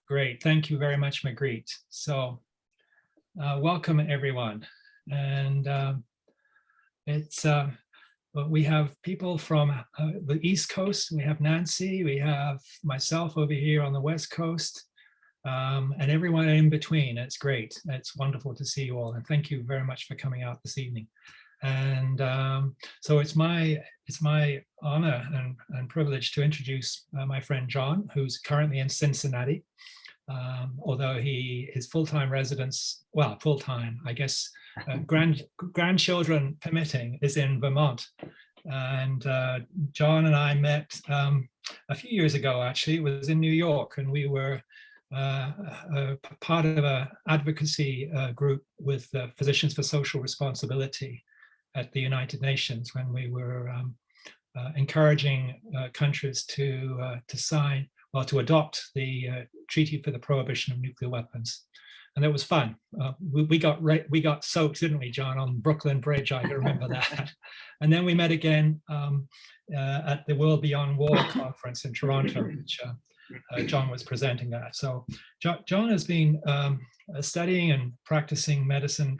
Great, thank you very much, Magritte. So, welcome everyone. And we have people from the East Coast. We have Nancy, we have myself over here on the West Coast, and everyone in between. It's great. It's wonderful to see you all. And thank you very much for coming out this evening. And so it's my honor and privilege to introduce my friend John, who's currently in Cincinnati. Although his full-time residence, well, full-time, I guess, grandchildren permitting, is in Vermont. And John and I met a few years ago, actually. It was in New York, and we were part of an advocacy group with Physicians for Social Responsibility at the United Nations, when we were encouraging countries to sign, well, to adopt the Treaty for the Prohibition of Nuclear Weapons. And it was fun. We got soaked, didn't we, John, on Brooklyn Bridge? I remember that. And then we met again at the World Beyond War conference in Toronto, which John was presenting at. So John has been studying and practicing medicine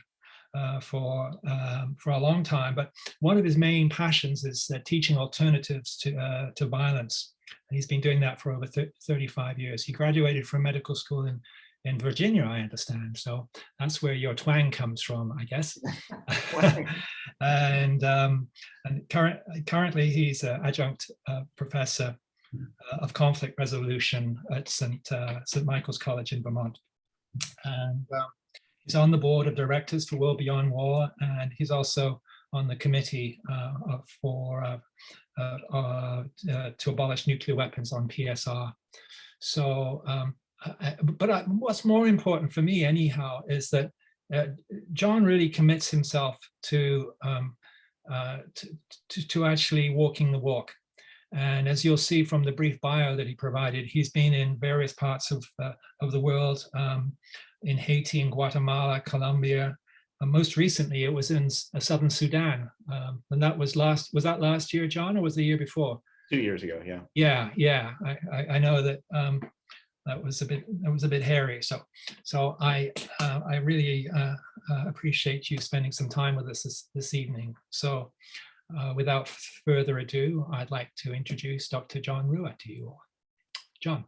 for a long time, but one of his main passions is teaching alternatives to violence. And he's been doing that for over 35 years. He graduated from medical school in Virginia, I understand. So that's where your twang comes from, I guess. and currently he's an adjunct professor of conflict resolution at St. Michael's College in Vermont. And he's on the board of directors for World Beyond War, and he's also on the committee to abolish nuclear weapons on PSR. So, but what's more important for me, anyhow, is that John really commits himself to actually walking the walk. And as you'll see from the brief bio that he provided, he's been in various parts of the world, in Haiti, in Guatemala, Colombia. Most recently, it was in Southern Sudan, and that was that last year, John, or was the year before? 2 years ago, yeah. Yeah. I know that that was a bit hairy. So I really appreciate you spending some time with us this evening. So without further ado, I'd like to introduce Dr. John Reuwer to you all. John,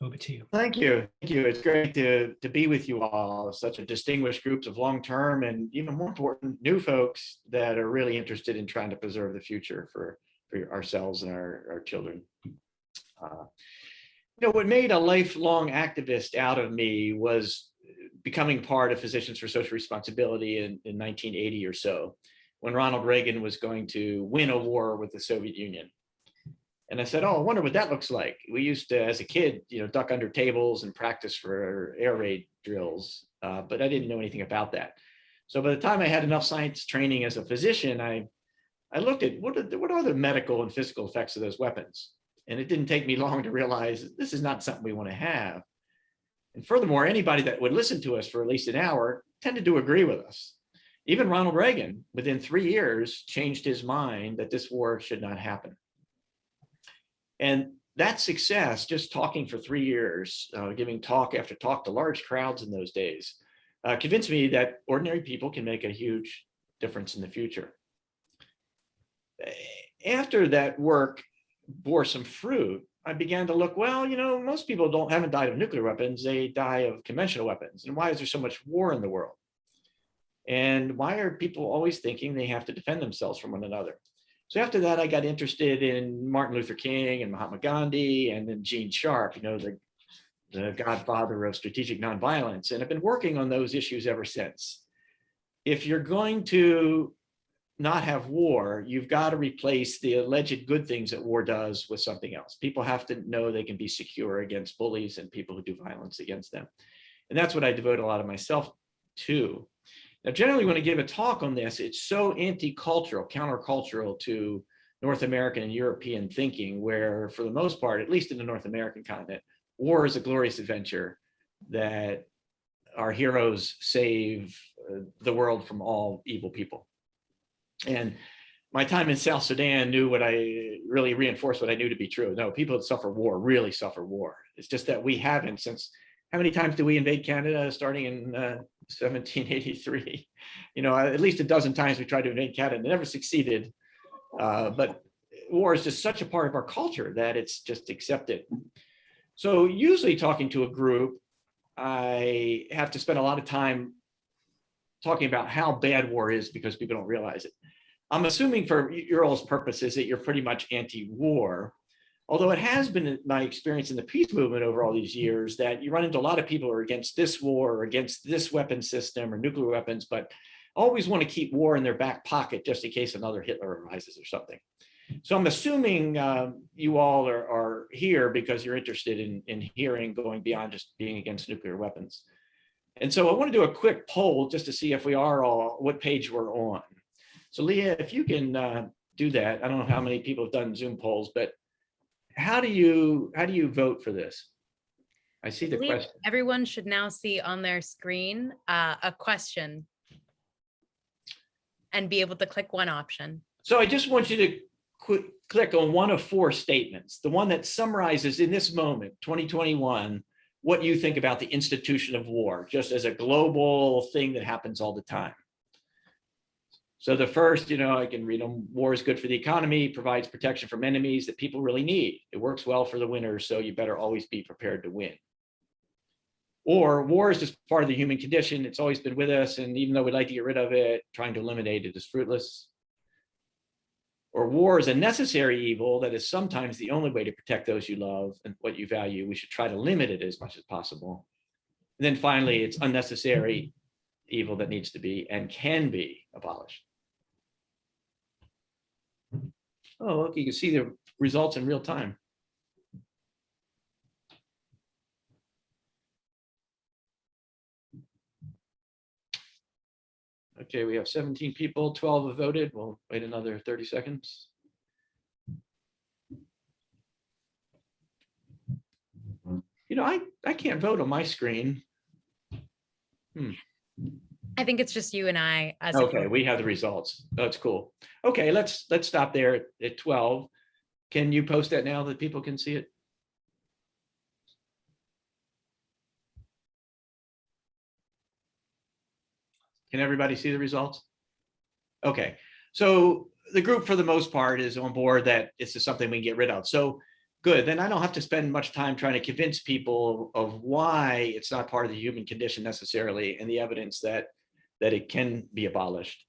over to you. Thank you. It's great to be with you all, such a distinguished group of long-term and even more important new folks that are really interested in trying to preserve the future for ourselves and our children. What made a lifelong activist out of me was becoming part of Physicians for Social Responsibility in 1980 or so, when Ronald Reagan was going to win a war with the Soviet Union. And I said, oh, I wonder what that looks like. We used to, as a kid, duck under tables and practice for air raid drills, but I didn't know anything about that. So by the time I had enough science training as a physician, I looked at what are the medical and physical effects of those weapons. And it didn't take me long to realize this is not something we want to have. And furthermore, anybody that would listen to us for at least an hour tended to agree with us. Even Ronald Reagan, within 3 years, changed his mind that this war should not happen. And that success, just talking for 3 years, giving talk after talk to large crowds in those days, convinced me that ordinary people can make a huge difference in the future. After that work bore some fruit, I began to look, well, most people haven't died of nuclear weapons, they die of conventional weapons. And why is there so much war in the world? And why are people always thinking they have to defend themselves from one another? So after that, I got interested in Martin Luther King and Mahatma Gandhi, and then Gene Sharp, the godfather of strategic nonviolence. And I've been working on those issues ever since. If you're going to not have war, you've got to replace the alleged good things that war does with something else. People have to know they can be secure against bullies and people who do violence against them. And that's what I devote a lot of myself to. Now, generally, when I give a talk on this, it's so anti-cultural, countercultural to North American and European thinking, where for the most part, at least in the North American continent, war is a glorious adventure that our heroes save the world from all evil people. And my time in South Sudan really reinforced what I knew to be true. No, people that suffer war really suffer war. It's just that we haven't since, how many times did we invade Canada starting in 1783? At least a dozen times we tried to invade Canada and never succeeded. But war is just such a part of our culture that it's just accepted. So usually talking to a group, I have to spend a lot of time talking about how bad war is because people don't realize it. I'm assuming for your all's purposes that you're pretty much anti-war, although it has been my experience in the peace movement over all these years that you run into a lot of people who are against this war or against this weapon system or nuclear weapons, but always want to keep war in their back pocket just in case another Hitler arises or something. So I'm assuming you all are here because you're interested in hearing going beyond just being against nuclear weapons. And so I want to do a quick poll just to see if we are all, what page we're on. So Leah, if you can do that, I don't know how many people have done Zoom polls, but how do you vote for this? I see the question. Everyone should now see on their screen a question and be able to click one option. So I just want you to click on one of four statements, the one that summarizes in this moment, 2021, what you think about the institution of war, just as a global thing that happens all the time. So the first, I can read them. War is good for the economy, provides protection from enemies that people really need. It works well for the winners, so you better always be prepared to win. Or war is just part of the human condition. It's always been with us, and even though we'd like to get rid of it, trying to eliminate it is fruitless. Or war is a necessary evil that is sometimes the only way to protect those you love and what you value. We should try to limit it as much as possible. And then finally, it's unnecessary evil that needs to be and can be abolished. Oh, look, you can see the results in real time. Okay, we have 17 people, 12 have voted. We'll wait another 30 seconds. I can't vote on my screen. I think it's just you and I. Okay, we have the results. That's cool. Okay, let's stop there at 12. Can you post that now that people can see it? Can everybody see the results? Okay, so the group for the most part is on board that this is something we can get rid of. So good, then I don't have to spend much time trying to convince people of why it's not part of the human condition necessarily and the evidence that it can be abolished.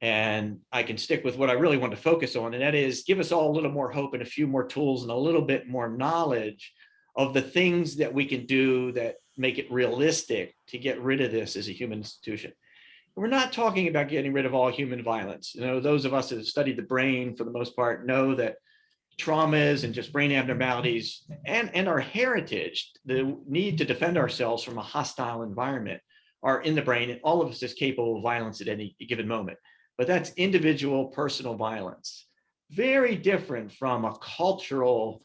And I can stick with what I really want to focus on, and that is give us all a little more hope and a few more tools and a little bit more knowledge of the things that we can do that make it realistic to get rid of this as a human institution. We're not talking about getting rid of all human violence. Those of us that have studied the brain for the most part know that traumas and just brain abnormalities and our heritage, the need to defend ourselves from a hostile environment are in the brain, and all of us is capable of violence at any given moment. But that's individual personal violence. Very different from a cultural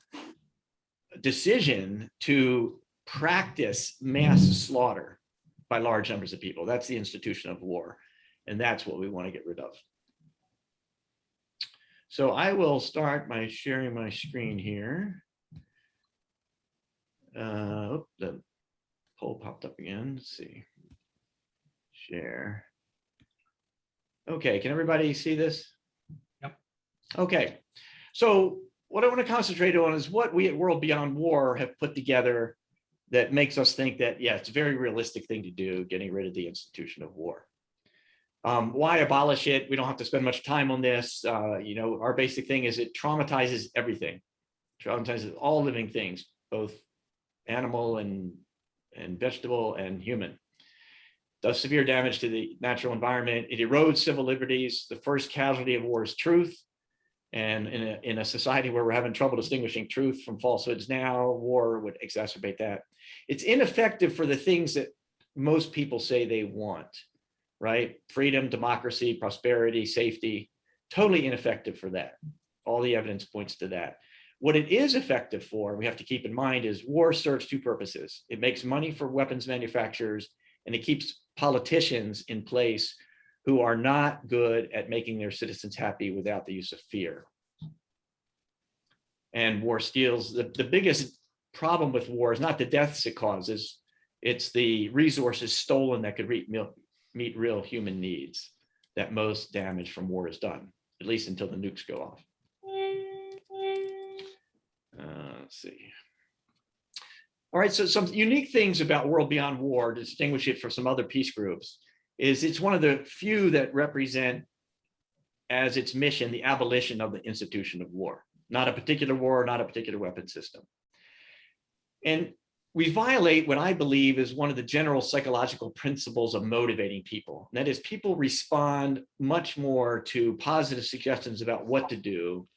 decision to practice mass slaughter by large numbers of people. That's the institution of war. And that's what we want to get rid of. So I will start by sharing my screen here. The poll popped up again. Let's see. Share. Okay, can everybody see this? Yep. Okay, so what I want to concentrate on is what we at World Beyond War have put together that makes us think that, yeah, it's a very realistic thing to do, getting rid of the institution of war. Why abolish it? We don't have to spend much time on this. Our basic thing is it traumatizes everything. Traumatizes all living things, both animal and vegetable and human. Does severe damage to the natural environment. It erodes civil liberties. The first casualty of war is truth. And in a society where we're having trouble distinguishing truth from falsehoods now, war would exacerbate that. It's ineffective for the things that most people say they want, right? Freedom, democracy, prosperity, safety, totally ineffective for that. All the evidence points to that. What it is effective for, we have to keep in mind, is war serves two purposes. It makes money for weapons manufacturers, and it keeps politicians in place who are not good at making their citizens happy without the use of fear. And war steals, the biggest problem with war is not the deaths it causes, it's the resources stolen that could meet real human needs that most damage from war is done, at least until the nukes go off. Let's see. All right, so some unique things about World Beyond War to distinguish it from some other peace groups is it's one of the few that represent as its mission the abolition of the institution of war, not a particular war, not a particular weapon system. And we violate what I believe is one of the general psychological principles of motivating people. And that is, people respond much more to positive suggestions about what to do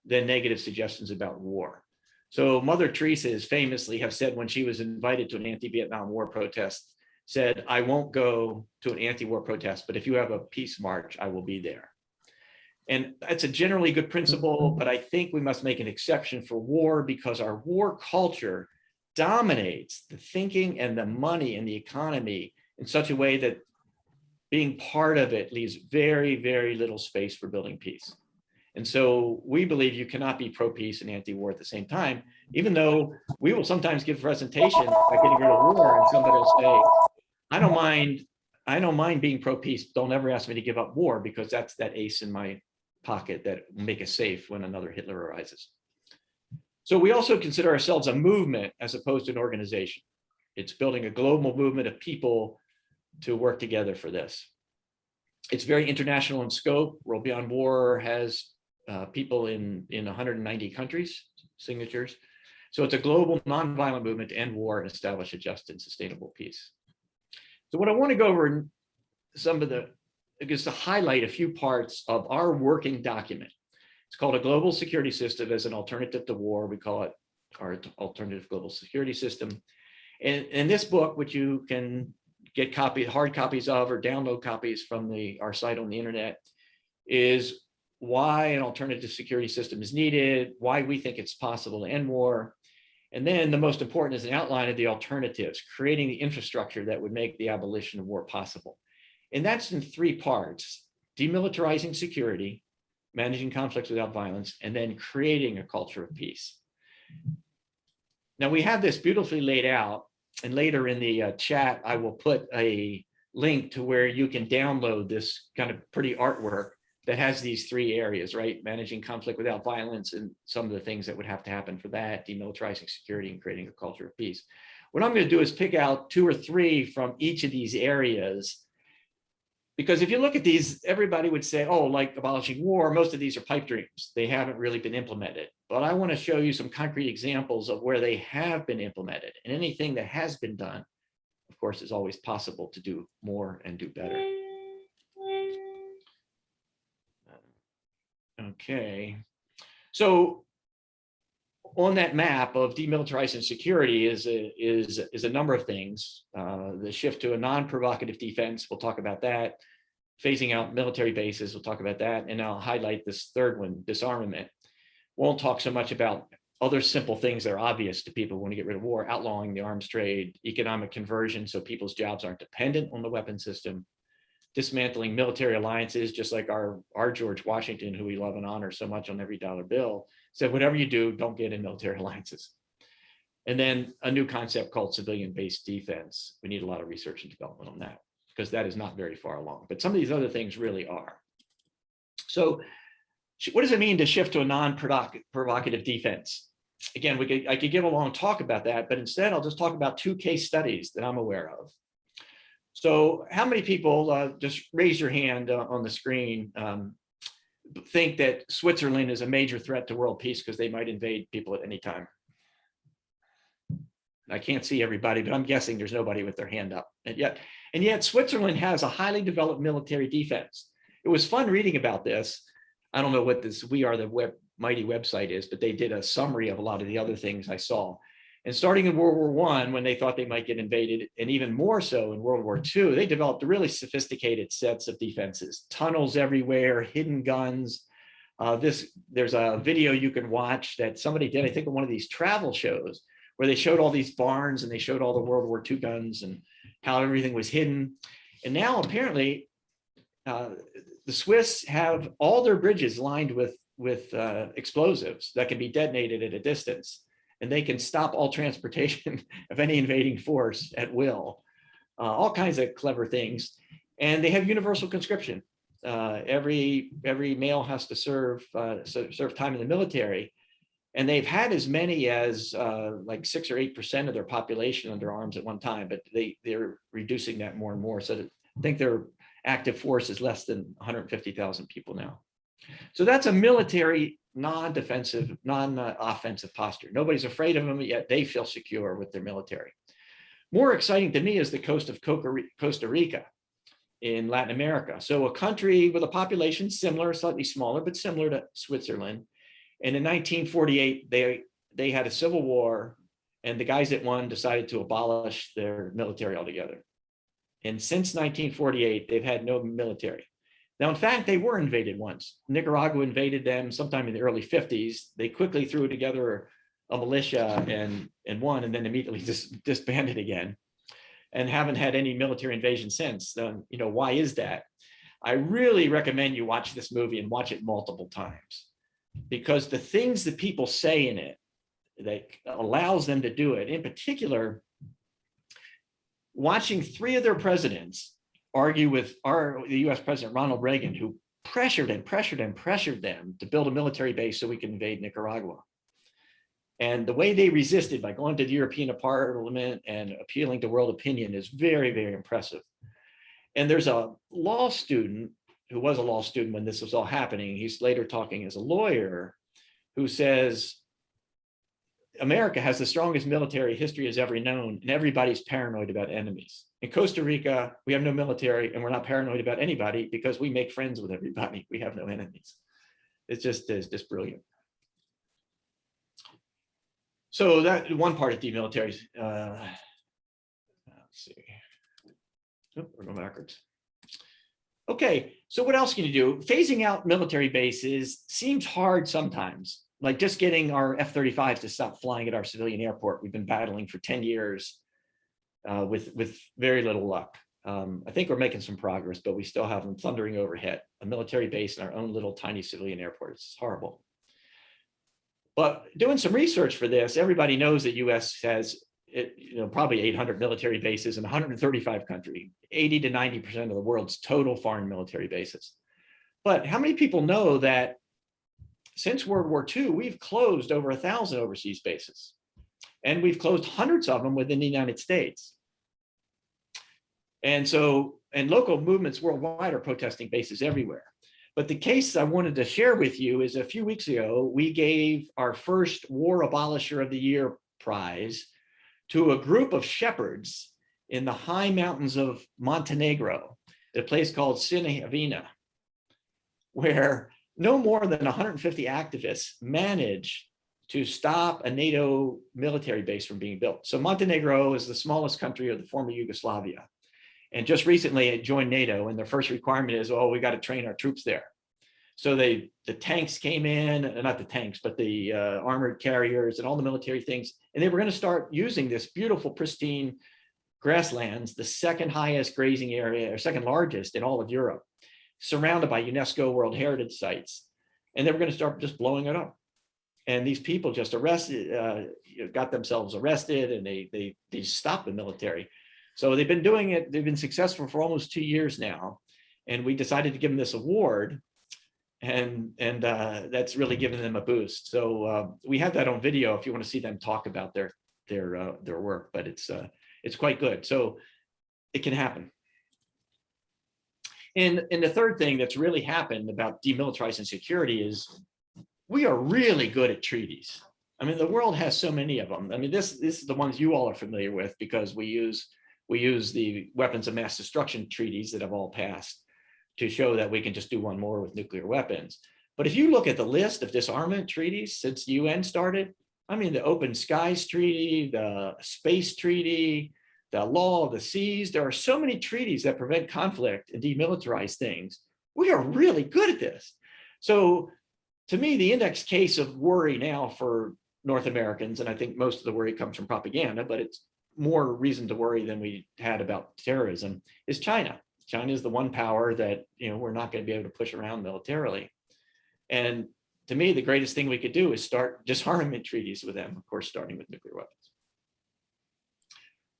than negative suggestions about war. So Mother Teresa famously have said when she was invited to an anti-Vietnam War protest, said, I won't go to an anti-war protest, but if you have a peace march, I will be there. And that's a generally good principle, but I think we must make an exception for war because our war culture dominates the thinking and the money and the economy in such a way that being part of it leaves very, very little space for building peace. And so we believe you cannot be pro-peace and anti-war at the same time, even though we will sometimes give presentations by getting rid of war and somebody will say, I don't mind being pro-peace, don't ever ask me to give up war because that's that ace in my pocket that will make us safe when another Hitler arises. So we also consider ourselves a movement as opposed to an organization. It's building a global movement of people to work together for this. It's very international in scope. World Beyond War has people in 190 countries, signatures. So it's a global nonviolent movement to end war and establish a just and sustainable peace. So what I want to go over in some of the, is to highlight a few parts of our working document. It's called A Global Security System as an Alternative to War. We call it our Alternative Global Security System. And in this book, which you can get hard copies of or download copies from our site on the internet, is why an alternative security system is needed, why we think it's possible to end war. And then the most important is an outline of the alternatives, creating the infrastructure that would make the abolition of war possible. And that's in 3 parts: demilitarizing security, managing conflicts without violence, and then creating a culture of peace. Now we have this beautifully laid out, and later in the chat, I will put a link to where you can download this kind of pretty artwork that has these 3 areas, right? Managing conflict without violence and some of the things that would have to happen for that, demilitarizing security and creating a culture of peace. What I'm going to do is pick out 2 or 3 from each of these areas, because if you look at these, everybody would say, oh, like abolishing war, most of these are pipe dreams. They haven't really been implemented. But I want to show you some concrete examples of where they have been implemented. And anything that has been done, of course, is always possible to do more and do better. Okay, so on that map of demilitarizing security is a number of things. The shift to a non-provocative defense, we'll talk about that. Phasing out military bases, we'll talk about that. And I'll highlight this 3rd one, disarmament. Won't talk so much about other simple things that are obvious to people when you get rid of war: outlawing the arms trade, economic conversion so people's jobs aren't dependent on the weapon system, dismantling military alliances, just like our George Washington, who we love and honor so much on every dollar bill, said, whatever you do, don't get in military alliances. And then a new concept called civilian-based defense. We need a lot of research and development on that, because that is not very far along. But some of these other things really are. So what does it mean to shift to a non-provocative defense? Again, I could give a long talk about that, but instead I'll just talk about 2 case studies that I'm aware of. So how many people, just raise your hand on the screen, think that Switzerland is a major threat to world peace because they might invade people at any time? I can't see everybody, but I'm guessing there's nobody with their hand up. And yet Switzerland has a highly developed military defense. It was fun reading about this. I don't know what this We Are the Mighty website is, but they did a summary of a lot of the other things I saw. And starting in World War I, when they thought they might get invaded, and even more so in World War II, they developed really sophisticated sets of defenses, tunnels everywhere, hidden guns. There's a video you can watch that somebody did, I think, on one of these travel shows, where they showed all these barns and they showed all the World War II guns and how everything was hidden. And now apparently the Swiss have all their bridges lined with explosives that can be detonated at a distance, and they can stop all transportation of any invading force at will. All kinds of clever things, and they have universal conscription. Every male has to serve time in the military, and they've had as many as like 6 or 8% of their population under arms at one time, but they're reducing that more and more. So I think their active force is less than 150,000 people now. So that's a military, non-defensive, non-offensive posture. Nobody's afraid of them, yet they feel secure with their military. More exciting to me is the coast of Costa Rica in Latin America. So a country with a population similar, slightly smaller, but similar to Switzerland. And in 1948, they had a civil war, and the guys that won decided to abolish their military altogether. And since 1948, they've had no military. Now, in fact, they were invaded once. Nicaragua invaded them sometime in the early 50s. They quickly threw together a militia and won, and then immediately disbanded again, and haven't had any military invasion since. You know, why is that? I really recommend you watch this movie and watch it multiple times, because the things that people say in it that allows them to do it, in particular, watching 3 of their presidents argue with the US President Ronald Reagan, who pressured them to build a military base so we could invade Nicaragua. And the way they resisted by going to the European Parliament and appealing to world opinion is very, very impressive. And there's a law student who was a law student when this was all happening. He's later talking as a lawyer, who says, America has the strongest military history has ever known, and everybody's paranoid about enemies. In Costa Rica, we have no military, and we're not paranoid about anybody because we make friends with everybody. We have no enemies. It's just brilliant. So that one part of demilitarizing. Let's see. Oh, we're going backwards. Okay, so what else can you do? Phasing out military bases seems hard sometimes. Like just getting our F-35s to stop flying at our civilian airport. We've been battling for 10 years with very little luck. I think we're making some progress, but we still have them thundering overhead. A military base in our own little tiny civilian airport. It's horrible. But doing some research for this, everybody knows that US has probably 800 military bases in 135 countries, 80 to 90% of the world's total foreign military bases. But how many people know that since World War II, we've closed over 1,000 overseas bases, and we've closed hundreds of them within the United States. And local movements worldwide are protesting bases everywhere. But the case I wanted to share with you is a few weeks ago, we gave our first War Abolisher of the Year prize to a group of shepherds in the high mountains of Montenegro, at a place called Sinovina, where no more than 150 activists managed to stop a NATO military base from being built. So Montenegro is the smallest country of the former Yugoslavia. And just recently it joined NATO, and their first requirement is, oh, we got to train our troops there. So the tanks came in, not the tanks, but the armored carriers and all the military things. And they were going to start using this beautiful, pristine grasslands, the second highest grazing area, or second largest in all of Europe, surrounded by UNESCO World Heritage Sites. And they were going to start just blowing it up. And these people just got themselves arrested, and they stopped the military. So they've been doing it. They've been successful for almost 2 years now. And we decided to give them this award. And that's really given them a boost. So we have that on video if you want to see them talk about their work, but it's quite good. So it can happen. And the third thing that's really happened about demilitarizing security is we are really good at treaties. I mean, the world has so many of them. I mean, this is the ones you all are familiar with, because we use the weapons of mass destruction treaties that have all passed to show that we can just do one more with nuclear weapons. But if you look at the list of disarmament treaties since the UN started, I mean, the Open Skies Treaty, the Space Treaty, the Law of the Seas, there are so many treaties that prevent conflict and demilitarize things. We are really good at this. So to me, the index case of worry now for North Americans, and I think most of the worry comes from propaganda, but it's more reason to worry than we had about terrorism, is China. China is the one power that, we're not going to be able to push around militarily. And to me, the greatest thing we could do is start disarmament treaties with them, of course, starting with nuclear weapons.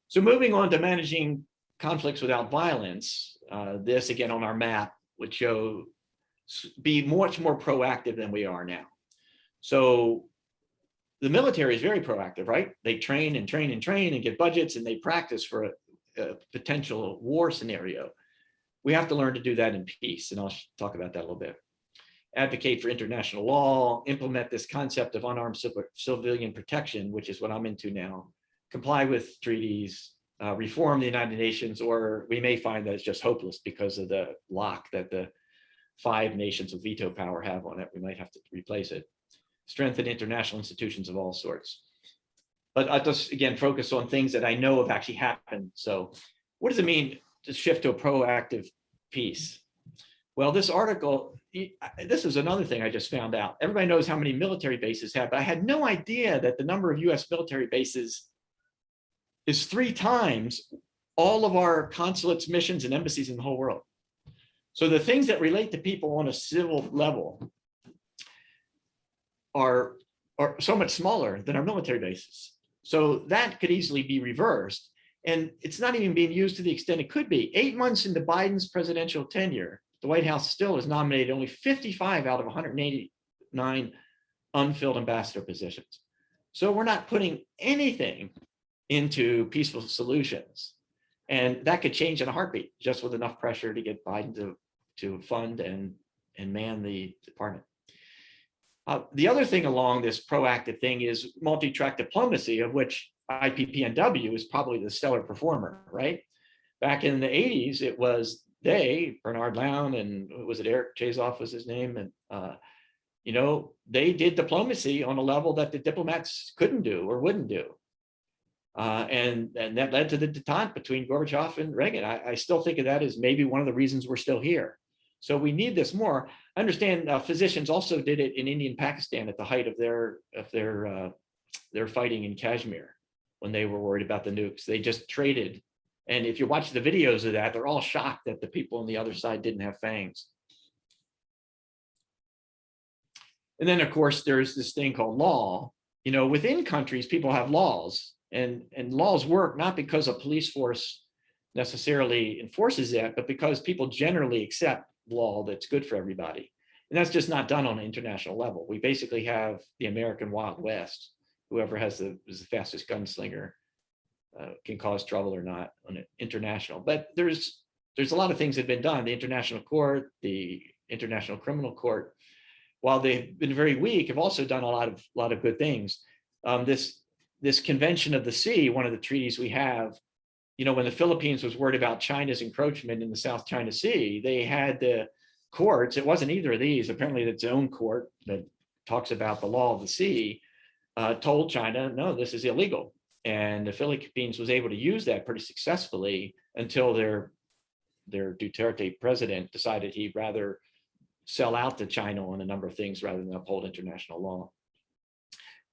So moving on to managing conflicts without violence, this again on our map would show be much more proactive than we are now. So the military is very proactive, right? They train and train and train and get budgets and they practice for a potential war scenario. We have to learn to do that in peace, and I'll talk about that a little bit. Advocate for international law, implement this concept of unarmed civilian protection, which is what I'm into now, comply with treaties, reform the United Nations, or we may find that it's just hopeless because of the lock that the 5 nations with veto power have on it. We might have to replace it. Strengthen international institutions of all sorts. But I'll just, again, focus on things that I know have actually happened. So what does it mean to shift to a proactive peace? Well, this article, this is another thing I just found out. Everybody knows how many military bases have, but I had no idea that the number of US military bases is 3 times all of our consulates, missions, and embassies in the whole world. So the things that relate to people on a civil level are so much smaller than our military bases. So that could easily be reversed. And it's not even being used to the extent it could be. 8 months into Biden's presidential tenure, the White House still has nominated only 55 out of 189 unfilled ambassador positions. So we're not putting anything into peaceful solutions. And that could change in a heartbeat, just with enough pressure to get Biden to fund and man the department. The other thing along this proactive thing is multi-track diplomacy, of which IPPNW is probably the stellar performer, right? Back in the 80s, it was Bernard Lown, and was it Eric Chazoff was his name? And, they did diplomacy on a level that the diplomats couldn't do or wouldn't do. And that led to the detente between Gorbachev and Reagan. I still think of that as maybe one of the reasons we're still here. So we need this more. I understand physicians also did it in India and Pakistan at the height of their fighting in Kashmir when they were worried about the nukes. They just traded. And if you watch the videos of that, they're all shocked that the people on the other side didn't have fangs. And then, of course, there's this thing called law. Within countries, people have laws, and laws work not because a police force necessarily enforces that, but because people generally accept law that's good for everybody. And that's just not done on an international level. We basically have the American Wild West. Whoever is the fastest gunslinger can cause trouble or not on an international. But there's a lot of things that have been done. The International Court, the International Criminal Court, while they've been very weak, have also done a lot of good things. This Convention of the Sea, one of the treaties we have, when the Philippines was worried about China's encroachment in the South China Sea, they had the courts. It wasn't either of these. Apparently, its own court that talks about the law of the sea told China, no, this is illegal. And the Philippines was able to use that pretty successfully until their Duterte president decided he'd rather sell out to China on a number of things rather than uphold international law.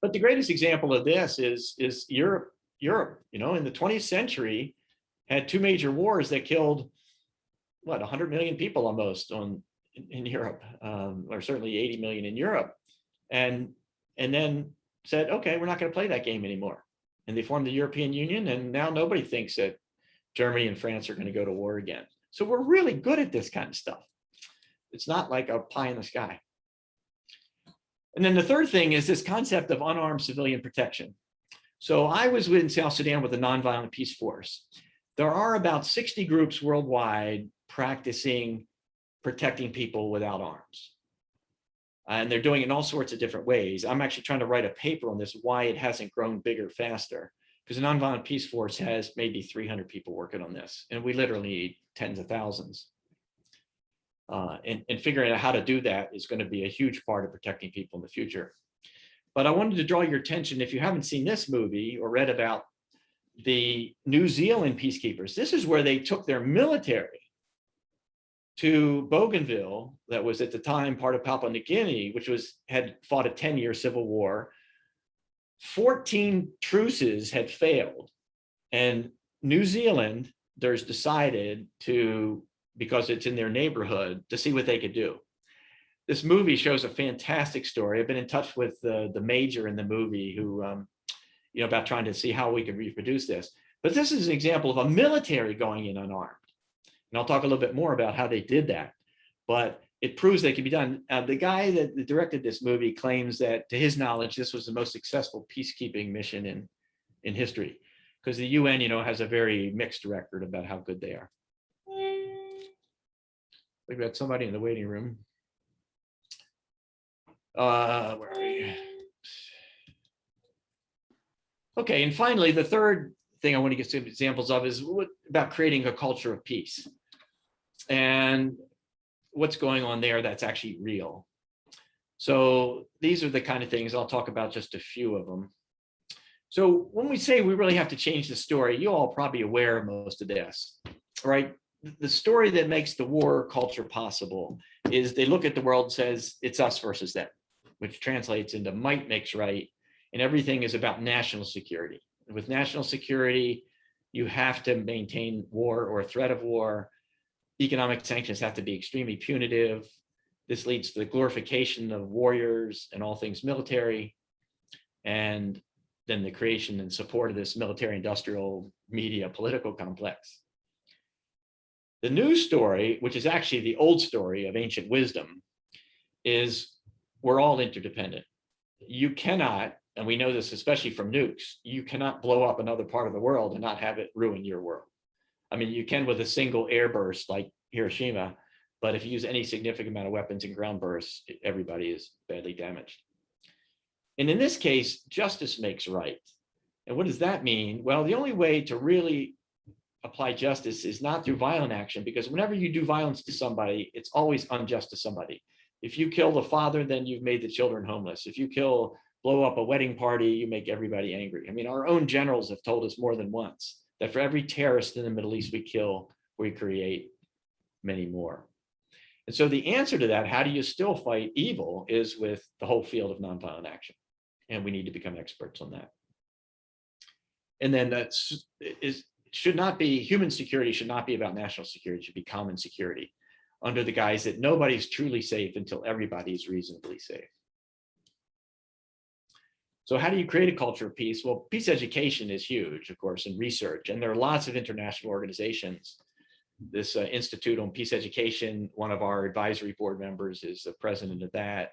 But the greatest example of this is Europe. In the 20th century, had 2 major wars that killed 100 million people almost in Europe, or certainly 80 million in Europe, and then said, okay, we're not going to play that game anymore. And they formed the European Union, and now nobody thinks that Germany and France are going to go to war again. So we're really good at this kind of stuff. It's not like a pie in the sky. And then the third thing is this concept of unarmed civilian protection. So I was in South Sudan with the Nonviolent Peaceforce. There are about 60 groups worldwide practicing protecting people without arms. And they're doing it in all sorts of different ways. I'm actually trying to write a paper on this, why it hasn't grown bigger faster. Because the Nonviolent Peaceforce has maybe 300 people working on this. And we literally need tens of thousands. And figuring out how to do that is going to be a huge part of protecting people in the future. But I wanted to draw your attention, if you haven't seen this movie or read about the New Zealand peacekeepers, this is where they took their military to Bougainville, that was at the time part of Papua New Guinea, which had fought a 10-year civil war. 14 truces had failed, and New Zealanders decided to because it's in their neighborhood to see what they could do. This movie shows a fantastic story. I've been in touch with the major in the movie who, about trying to see how we can reproduce this. But this is an example of a military going in unarmed. And I'll talk a little bit more about how they did that. But it proves they can be done. The guy that directed this movie claims that, to his knowledge, this was the most successful peacekeeping mission in history, because the UN, has a very mixed record about how good they are. We've got somebody in the waiting room. Where are we? Okay, and finally, the third thing I want to get some examples of is about creating a culture of peace. And what's going on there that's actually real. So these are the kind of things, I'll talk about just a few of them. So when we say we really have to change the story, you all are probably aware of most of this, right? The story that makes the war culture possible is they look at the world and says, it's us versus them, which translates into might makes right. And everything is about national security. And with national security, you have to maintain war or a threat of war. Economic sanctions have to be extremely punitive. This leads to the glorification of warriors and all things military, and then the creation and support of this military industrial media political complex. The new story, which is actually the old story of ancient wisdom, is we're all interdependent. You cannot, and we know this especially from nukes, you cannot blow up another part of the world and not have it ruin your world. I mean, you can with a single airburst like Hiroshima, but if you use any significant amount of weapons and ground bursts, everybody is badly damaged. And in this case, justice makes right. And what does that mean? Well, the only way to really apply justice is not through violent action, because whenever you do violence to somebody, it's always unjust to somebody. If you kill the father, then you've made the children homeless. If you blow up a wedding party, you make everybody angry. I mean, our own generals have told us more than once that for every terrorist in the Middle East we kill, we create many more. And so the answer to that, how do you still fight evil, is with the whole field of nonviolent action. And we need to become experts on that. And then human security should not be about national security, it should be common security, under the guise that nobody's truly safe until everybody is reasonably safe. So how do you create a culture of peace? Well, peace education is huge, of course, in research, and there are lots of international organizations. This Institute on Peace Education, one of our advisory board members is the president of that.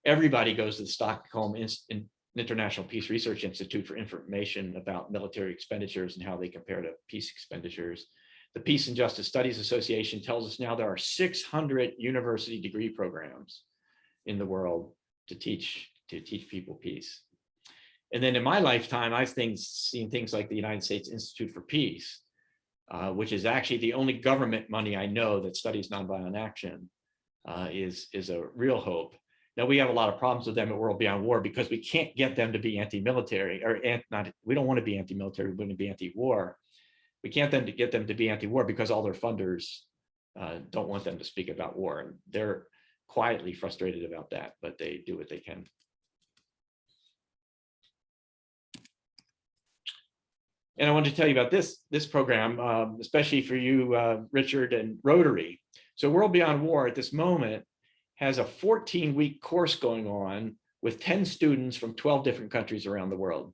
Everybody goes to the Stockholm International Peace Research Institute for information about military expenditures and how they compare to peace expenditures. The Peace and Justice Studies Association tells us now there are 600 university degree programs in the world to teach people peace. And then in my lifetime, I've seen things like the United States Institute for Peace, which is actually the only government money I know that studies nonviolent action, is a real hope. Now, we have a lot of problems with them at World Beyond War because we can't get them to be anti-military, or we don't want to be anti-military, we want to be anti-war. We can't get them to be anti-war because all their funders don't want them to speak about war. And they're quietly frustrated about that, but they do what they can. And I want to tell you about this program, especially for you, Richard, and Rotary. So World Beyond War at this moment has a 14-week course going on with 10 students from 12 different countries around the world.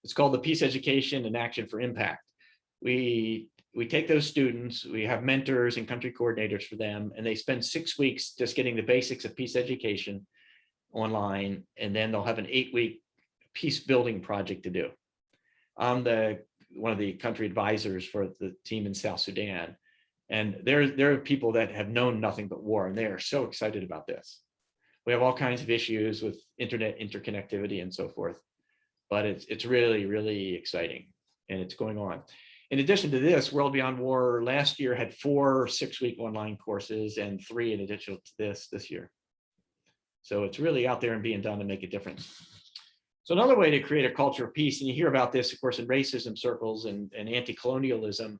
It's called the Peace Education and Action for Impact. We take those students, we have mentors and country coordinators for them, and they spend 6 weeks just getting the basics of peace education online, and then they'll have an 8-week peace building project to do. I'm one of the country advisors for the team in South Sudan. And there are people that have known nothing but war, and they are so excited about this. We have all kinds of issues with internet interconnectivity and so forth, but it's really, really exciting, and it's going on. In addition to this, World Beyond War last year had 4 6-week online courses and 3 in addition to this year. So it's really out there and being done to make a difference. So another way to create a culture of peace, and you hear about this, of course, in racism circles and anti-colonialism,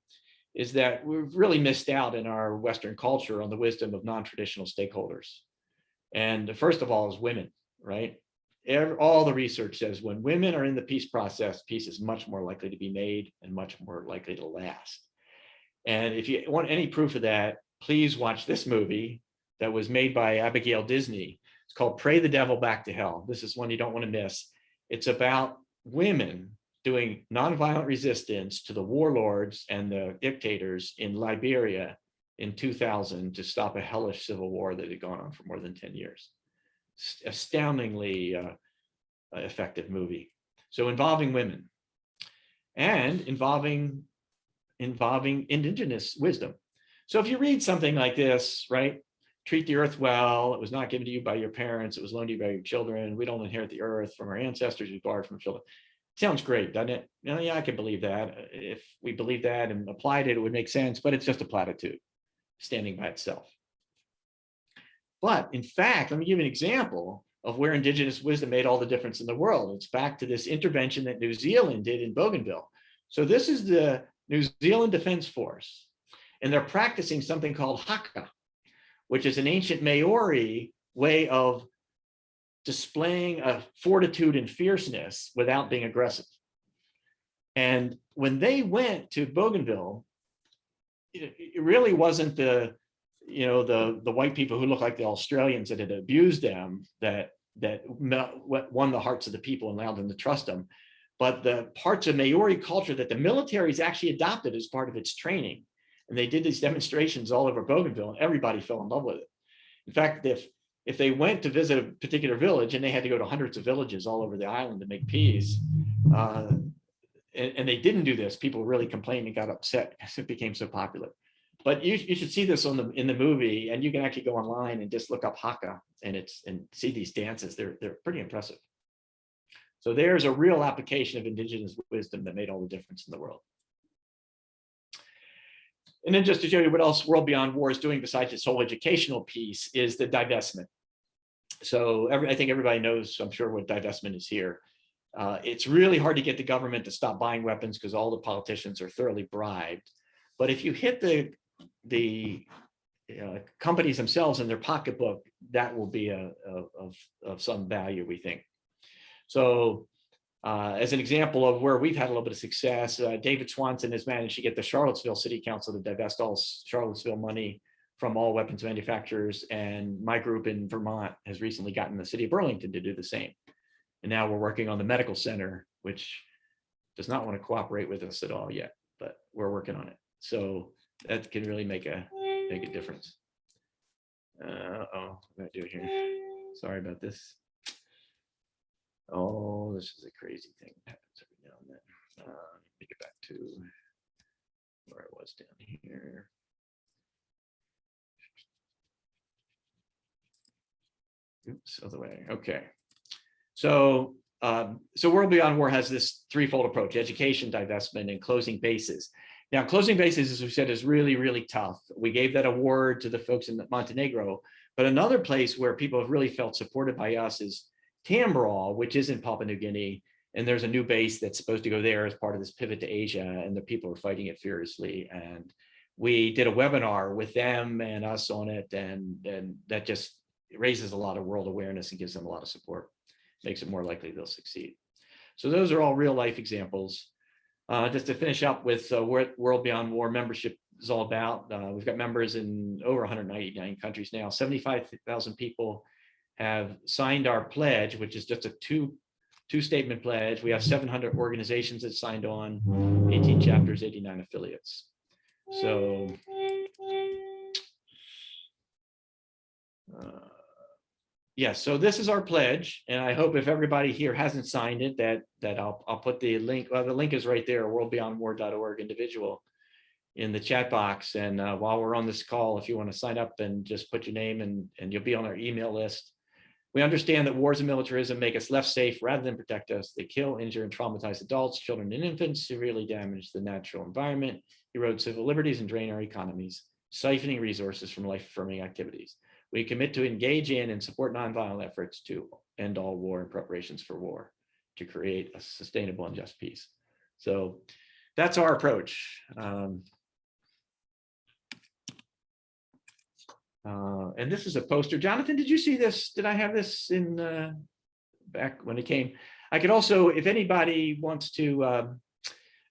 is that we've really missed out in our Western culture on the wisdom of non-traditional stakeholders. And first of all is women, right? All the research says when women are in the peace process, peace is much more likely to be made and much more likely to last. And if you want any proof of that, please watch this movie that was made by Abigail Disney. It's called Pray the Devil Back to Hell. This is one you don't want to miss. It's about women doing nonviolent resistance to the warlords and the dictators in Liberia in 2000 to stop a hellish civil war that had gone on for more than 10 years. Astoundingly effective movie. So involving women and involving indigenous wisdom. So if you read something like this, right? Treat the earth well. It was not given to you by your parents. It was loaned to you by your children. We don't inherit the earth from our ancestors. We borrowed from children. Sounds great, doesn't it? Yeah, I can believe that. If we believed that and applied it, it would make sense, but it's just a platitude standing by itself. But in fact, let me give you an example of where indigenous wisdom made all the difference in the world. It's back to this intervention that New Zealand did in Bougainville. So this is the New Zealand Defense Force, and they're practicing something called haka, which is an ancient Maori way of displaying a fortitude and fierceness without being aggressive. And when they went to Bougainville, it really wasn't the white people who look like the Australians that had abused them that won the hearts of the people and allowed them to trust them, but the parts of Maori culture that the military's actually adopted as part of its training. And they did these demonstrations all over Bougainville, and everybody fell in love with it. In fact, if they went to visit a particular village, and they had to go to hundreds of villages all over the island to make peace, and they didn't do this, people really complained and got upset because it became so popular. But you should see this in the movie, and you can actually go online and just look up haka and see these dances. They're pretty impressive. So there's a real application of indigenous wisdom that made all the difference in the world. And then just to show you what else World Beyond War is doing besides its whole educational piece is the divestment. So I think everybody knows, I'm sure, what divestment is here. It's really hard to get the government to stop buying weapons because all the politicians are thoroughly bribed. But if you hit the companies themselves in their pocketbook, that will be of some value, we think. So as an example of where we've had a little bit of success, David Swanson has managed to get the Charlottesville City Council to divest all Charlottesville money from all weapons manufacturers. And my group in Vermont has recently gotten the city of Burlington to do the same. And now we're working on the medical center, which does not want to cooperate with us at all yet, but we're working on it. So that can really make a difference. What do I do here? Sorry about this. Oh, this is a crazy thing that happens every now and then. Let me get back to where I was down here. Oops, other way. Okay. So World Beyond War has this threefold approach: education, divestment, and closing bases. Now, closing bases, as we said, is really, really tough. We gave that award to the folks in Montenegro, but another place where people have really felt supported by us is Tamboril, which is in Papua New Guinea, and there's a new base that's supposed to go there as part of this pivot to Asia, and the people are fighting it furiously. And we did a webinar with them and us on it, and that just raises a lot of world awareness and gives them a lot of support, makes it more likely they'll succeed. So those are all real life examples. Just to finish up with what World Beyond War membership is all about. We've got members in over 199 countries now. 75,000 people have signed our pledge, which is just a two-statement pledge. We have 700 organizations that signed on, 18 chapters, 89 affiliates. So yes, so this is our pledge, and I hope if everybody here hasn't signed it, that I'll put the link. Well, the link is right there, worldbeyondwar.org individual, in the chat box. And while we're on this call, if you want to sign up and just put your name and you'll be on our email list. We understand that wars and militarism make us less safe rather than protect us. They kill, injure, and traumatize adults, children, and infants, severely damage the natural environment, erode civil liberties, and drain our economies, siphoning resources from life-affirming activities. We commit to engage in and support nonviolent efforts to end all war and preparations for war, to create a sustainable and just peace. So that's our approach. And this is a poster. Jonathan, did you see this? Did I have this in back when it came? I could also, if anybody wants to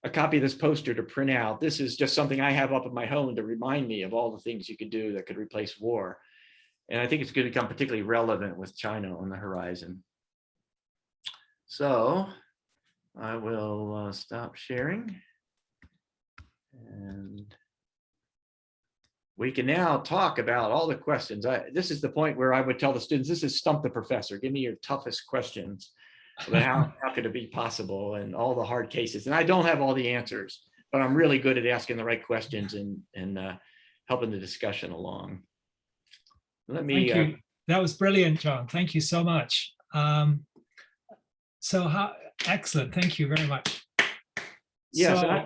a copy of this poster to print out. This is just something I have up at my home to remind me of all the things you could do that could replace war. And I think it's going to become particularly relevant with China on the horizon. So I will stop sharing. And we can now talk about all the questions. This is the point where I would tell the students, this is Stump the Professor. Give me your toughest questions about how could it be possible and all the hard cases. And I don't have all the answers, but I'm really good at asking the right questions and helping the discussion along. Let me. Thank you. That was brilliant, John. Thank you so much. Excellent. Thank you very much. Yes, So,